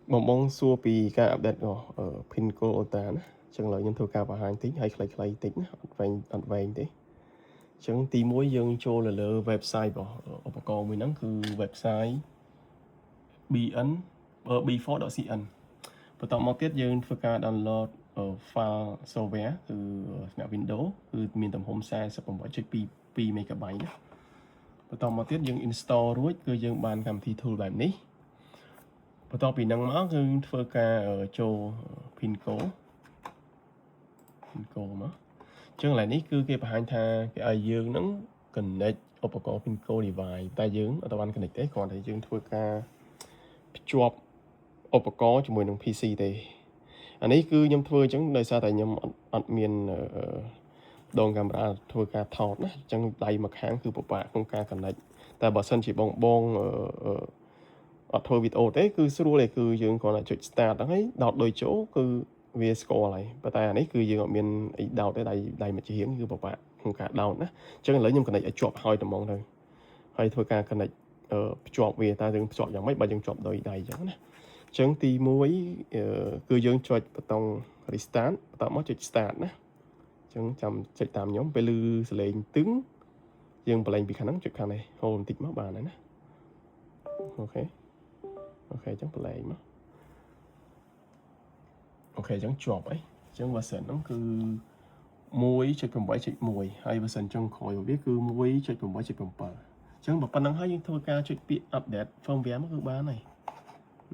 បងសួរពីការអាប់ដេតរបស់Pinnacle Ultra ណាចឹងឡើយខ្ញុំធ្វើការបង្ហាញតិចហើយខ្លីៗតិចណាអត់វែងទេចឹងទី1យើងចូលទៅលើ website របស់ឧបករណ៍មួយហ្នឹងគឺ website bn b4.cn បន្តមកទៀតយើងធ្វើការ download file software គឺសម្រាប់ Windows គឺមានទំហំ 48.22 MB ណាបន្តមកទៀតយើង install រួចគឺយើងបានកម្មវិធី tool បែបនេះបន្ទាប់ពីហ្នឹងមកគឺធ្វើការចូល Pinnacle មកចឹងឥឡូវនេះគឺគេបង្ហាញថាគេឲ្យយើងហ្នឹង connect ឧបករណ៍ Pinnacle device តែយើងអត់បាន connect ទេគ្រាន់តែយើងធ្វើការភ្ជាប់ឧបករណ៍ជាមួយនឹង PC ទេអានេះគឺខ្ញុំធ្វើអញ្ចឹងដោយសារតែខ្ញុំអត់មានដងកាមេរ៉ាធ្វើការថតណាអញ្ចឹងដៃមួយខាងគឺពិបាកក្នុងការ connect តែបើសិនជាបងអត់ធ្វើវីដេអូទេគឺស្រួលទេគឺយើងគ្រាន់តែចុច start ហ្នឹងហើយដោតដូចចូលគឺវាស្គាល់ហើយប៉ុន្តែអានេះគឺយើងអត់មានអីដោតទេដៃមួយជារៀងគឺពិបាកក្នុងការដោតណាអញ្ចឹងឥឡូវខ្ញុំ connect ឲ្យជាប់ហើយតែហ្មងទៅហើយធ្វើការ connect ភ្ជាប់វាតើយើងភ្ជាប់យ៉ាងម៉េចបើយើងជាប់ដោយដៃអញ្ចឹងណាអញ្ចឹងទី1គឺយើងចុចប៊ូតុង restart បន្តមកចុច start ណាអញ្ចឹងចាំចុចតាមខ្ញុំពេលឮសលេងទឹងយើងបលែងពីខាងហ្នឹងចុចខាងនេះហូរបន្តិចមកបានហើយណាអូខេអញ្ចឹងបលែងមកអូខេអញ្ចឹងជាប់ហើយអញ្ចឹង version ហ្នឹងគឺ 1.8.1 ហើយ version ចុងក្រោយរបស់វាគឺ 1.8.7 អញ្ចឹងបើប៉ុណ្្នឹងហើយយើងធ្វើការចុចពាក្យ update firmware មកគឺបានហើយ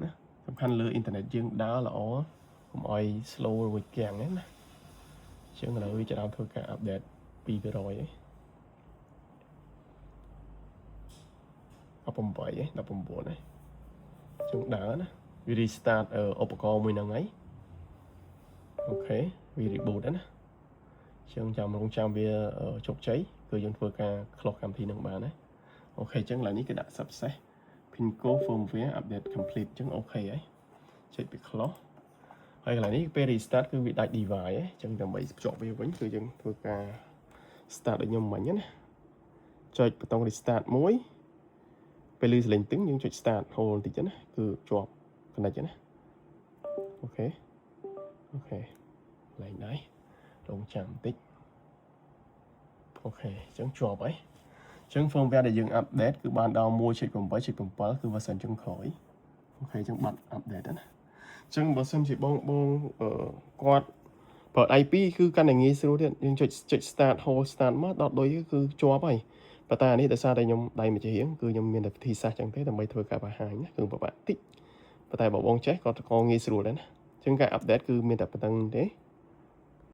ណាសំខាន់លើអ៊ីនធឺណិតយើងដើរល្អកុំឲ្យ slow រួចគាំងណាអញ្ចឹងឥឡូវវាចាប់ដើមធ្វើការ update 2%ហើយ18ហើយ19ហើយចុងដើរណាវា restart ឧបករណ៍មួយហ្នឹងហើយអូខេវា reboot ណាអញ្ចឹងចាំរងចាំវាជោគជ័យគឺយើងធ្វើការ close កម្មវិធីនឹងបានណាអូខេអញ្ចឹងឡើយនេះគឺដាក់ success Pinnacle firmware update complete អញ្ចឹងអូខេហើយចុចពី close ហើយកន្លែងនេះពេល restart គឺវាដាច់ device អញ្ចឹងដើម្បីភ្ជាប់វាវិញគឺយើងធ្វើការ start ដូចខ្ញុំមិញណាចុចប៊ូតុង restart មួយពេលឮសលេងទឹងយើងចុច start hold បន្តិចណាគឺជាប់ connect ណាអូខេឡើងដែររងចាំបន្តិចអូខេអញ្ចឹងជាប់ហើយអញ្ចឹង firmware ដែលយើង update គឺបានដល់ 1.8.7 គឺ version ចុងក្រោយអូខេអញ្ចឹងបាត់ update ណាអញ្ចឹងបើសិនជាបងគាត់ប្រើ IP គឺកាន់តែងាយស្រួលទៀតយើងចុច start hold start មកដល់ដូចគឺជាប់ហើយប៉ុន្តែអានេះដោយសារតែខ្ញុំដៃមួយជារៀងគឺខ្ញុំមានតែវិធីសាស្ត្រចឹងទេដើម្បីធ្វើការបង្ហាញណាគឺពិបាកតិចប៉ុន្តែបើបងចេះក៏ងាយស្រួលដែរណាអញ្ចឹងការ update គឺមានតែប៉ុណ្្នឹងទេ